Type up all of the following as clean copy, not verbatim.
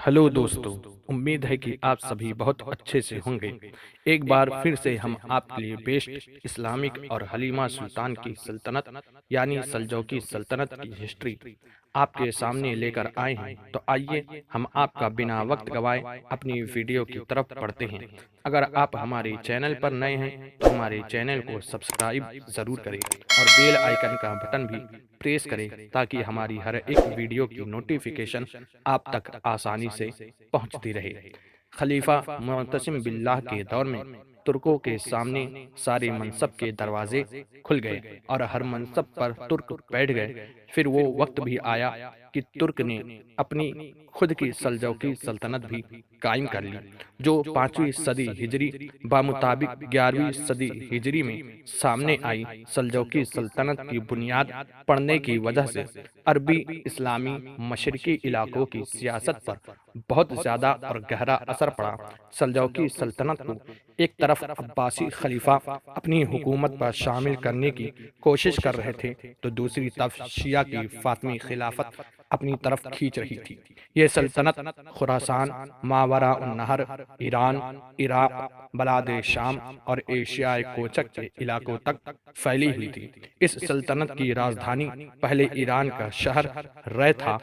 Hello दोस्तों। उम्मीद है कि आप सभी बहुत अच्छे से होंगे। एक बार फिर से हम आपके लिए बेस्ट इस्लामिक और हलीमा सुल्तान की सल्तनत यानी सल्जौकी सल्तनत की हिस्ट्री आपके सामने लेकर आए हैं। तो आइए हम आपका बिना वक्त गवाए अपनी वीडियो की तरफ बढ़ते हैं। अगर आप हमारे चैनल पर नए हैं तो हमारे चैनल को सब्सक्राइब ज़रूर करें और बेल आइकन का बटन भी प्रेस करें ताकि हमारी हर एक वीडियो की नोटिफिकेशन आप तक आसानी से पहुंचती रहे। खलीफा मुअत्तसिम बिल्लाह के दौर में तुर्कों के सामने सारे मनसब के दरवाजे खुल गए और हर मनसब पर तुर्क बैठ गए। फिर वो वक्त भी आया कि तुर्क ने अपनी खुद की सल्जौकी सल्तनत भी कायम कर ली, जो 5वीं सदी हिजरी बामुताबिक 11वीं सदी हिजरी में सामने आई। सल्जौकी सल्तनत की बुनियाद पड़ने की वजह से अरबी इस्लामी मशरकी इलाकों की सियासत पर बहुत ज़्यादा और गहरा असर पड़ा। सल्जौकी सल्तनत को एक तरफ अब्बासी खलीफा अपनी हुकूमत पर शामिल करने की कोशिश कर रहे थे, तो दूसरी तरफ शिया की फातमी खिलाफत अपनी तरफ खींच रही थी। ये सल्तनत खुरासान, मावरा नहर, ईरान, इराक, बलाद शाम और एशियाई कोचक के इलाकों तक फैली हुई थी। इस सल्तनत की राजधानी पहले ईरान का शहर रै था,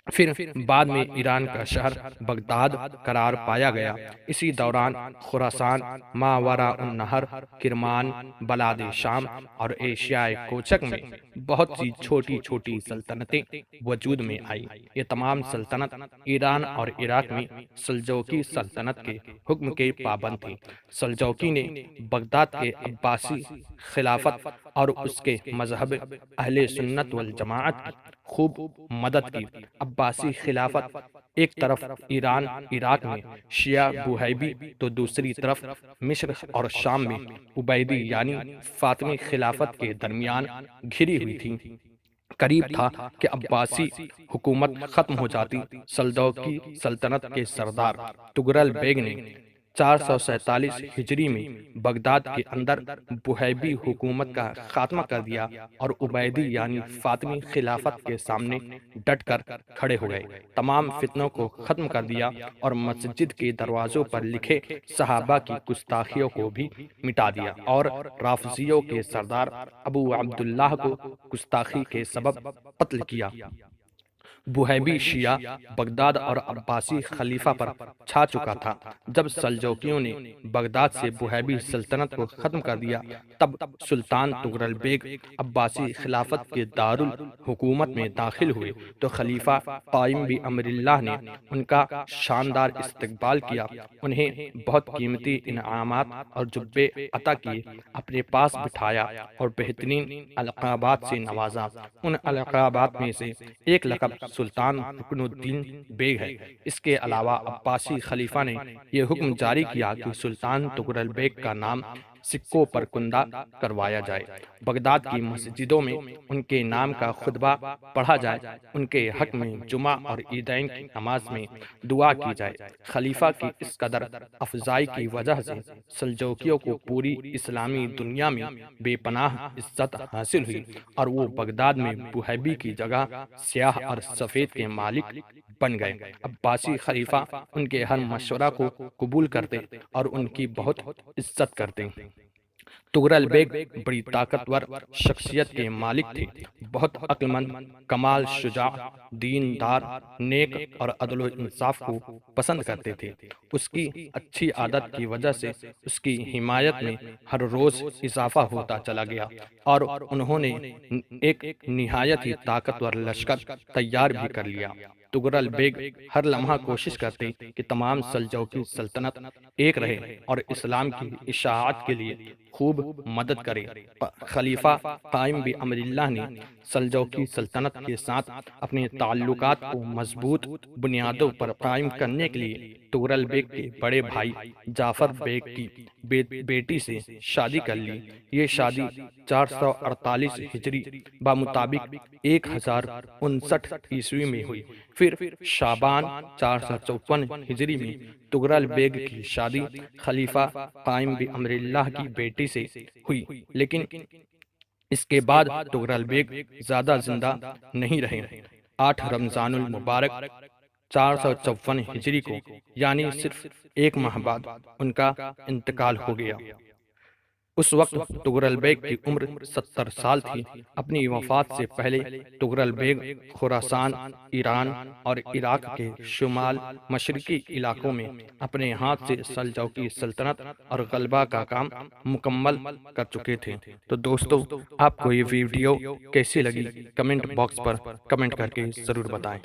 फिर बाद में ईरान का शहर बगदाद करार पाया गया। इसी दौरान खुरासान, मावरा नहर, किरमान, बलाद शाम और एशियाई कोचक में बहुत सी छोटी छोटी सल्तनतें वजूद में आई। ये तमाम सल्तनत ईरान और इराक में सल्जौकी सल्तनत के हुक्म के पाबंद थी। सल्जौकी ने बगदाद के अब्बासी खिलाफत और उसके मजहब अहले सुन्नत वल जमाअत की खूब मदद की। अब्बासी खिलाफत एक तरफ ईरान इराक में शिया बुहैबी, तो दूसरी तरफ मिस्र और शाम में उबैदी यानी फातमी खिलाफत के दरमियान घिरी हुई थी। करीब था कि अब्बासी हुकूमत खत्म हो जाती। सल्जौकी सल्तनत के सरदार तुगरल बेग ने 447 हिजरी में बगदाद के अंदर बुहैबी हुकूमत का खात्मा कर दिया और उबैदी यानी फातमी खिलाफत के सामने डट कर खड़े हो गए। तमाम फितनों को खत्म कर दिया और मस्जिद के दरवाजों पर लिखे सहाबा की गुस्ताखियों को भी मिटा दिया और राफजियों के सरदार अबू अब्दुल्लाह को गुस्ताखी के सबब कत्ल किया। बुहैबी शिया बगदाद और अब्बासी खलीफा पर छा चुका था। जब सल्जौकियों ने बगदाद से बुहैबी सल्तनत को खत्म कर दिया, तब सुल्तान तुगरल बेग अब्बासी खिलाफत के दारुल हुकूमत में दाखिल हुए, तो खलीफा कायम बि अमरिल्लाह ने उनका शानदार इस्तकबाल किया। उन्हें बहुत कीमती इनामात और जुब्बे अता किए, अपने पास बिठाया और बेहतरीन अलक़ाबात से नवाजा। उन अलक़ाबात में से एक लक़ब सुल्तान रुकनुद्दीन बेग है। इसके अलावा अब्बासी खलीफा ने यह हुक्म जारी किया कि सुल्तान तुगरल बेग का नाम सिक्कों पर कुंदा करवाया जाए, बगदाद की मस्जिदों में उनके नाम का खुतबा पढ़ा जाए, उनके हक में जुमा और ईदैन की नमाज में दुआ की जाए। खलीफा की इस कदर अफजाई की वजह से सल्जौकियों को पूरी इस्लामी दुनिया में बेपनाह इज्जत हासिल हुई और वो बगदाद में बुहैबी की जगह स्याह और सफ़ेद के मालिक बन गए। अब्बासी खलीफा उनके हर मशवरा को कबूल करते और उनकी बहुत इज्जत करते। तुगरल बेग बड़ी ताकतवर शख्सियत के मालिक थे, बहुत अक्लमंद, कमाल शुजा, दीनदार, नेक और अदल इंसाफ को पसंद करते थे। उसकी अच्छी आदत की वजह से उसकी हिमायत में हर रोज इजाफा होता चला गया और उन्होंने एक निहायत ही ताकतवर लश्कर तैयार भी कर लिया। तुगरल बेग हर लम्हा कोशिश करते कि तमाम सल्जौकी सल्तनत एक रहे और इस्लाम की इशाअत के लिए खूब मदद करे। खलीफा कायम बि अमरिल्लाह ने सल्जौकी सल्तनत के साथ अपने ताल्लुकात को मजबूत बुनियादों पर कायम करने के लिए तुगरल बेग के बड़े भाई जाफर बेग की बेटी से शादी कर ली। ये शादी 448 हिजरी बामुताबिक 1059 ईस्वी में हुई। फिर शाबान 454 हिजरी में तुगरल बेग की शादी खलीफा कायम बि अमरिल्लाह की बेटी से हुई, लेकिन इसके बाद तुगरल बेग ज्यादा जिंदा नहीं रहे। 8 रमजानुल मुबारक 454 ہجری کو، یعنی صرف ایک ماہ بعد ان کا انتقال ہو گیا۔ اس وقت تغرل بیگ کی عمر 70 سال تھی۔ اپنی وفات سے پہلے تغرل بیگ خراسان، ایران اور عراق کے شمال مشرقی علاقوں میں اپنے ہاتھ سے سلجوقی سلطنت اور غلبہ کا کام مکمل کر چکے تھے۔ تو دوستو، آپ کو یہ ویڈیو کیسی لگی کمنٹ باکس پر کمنٹ کر کے ضرور بتائیں۔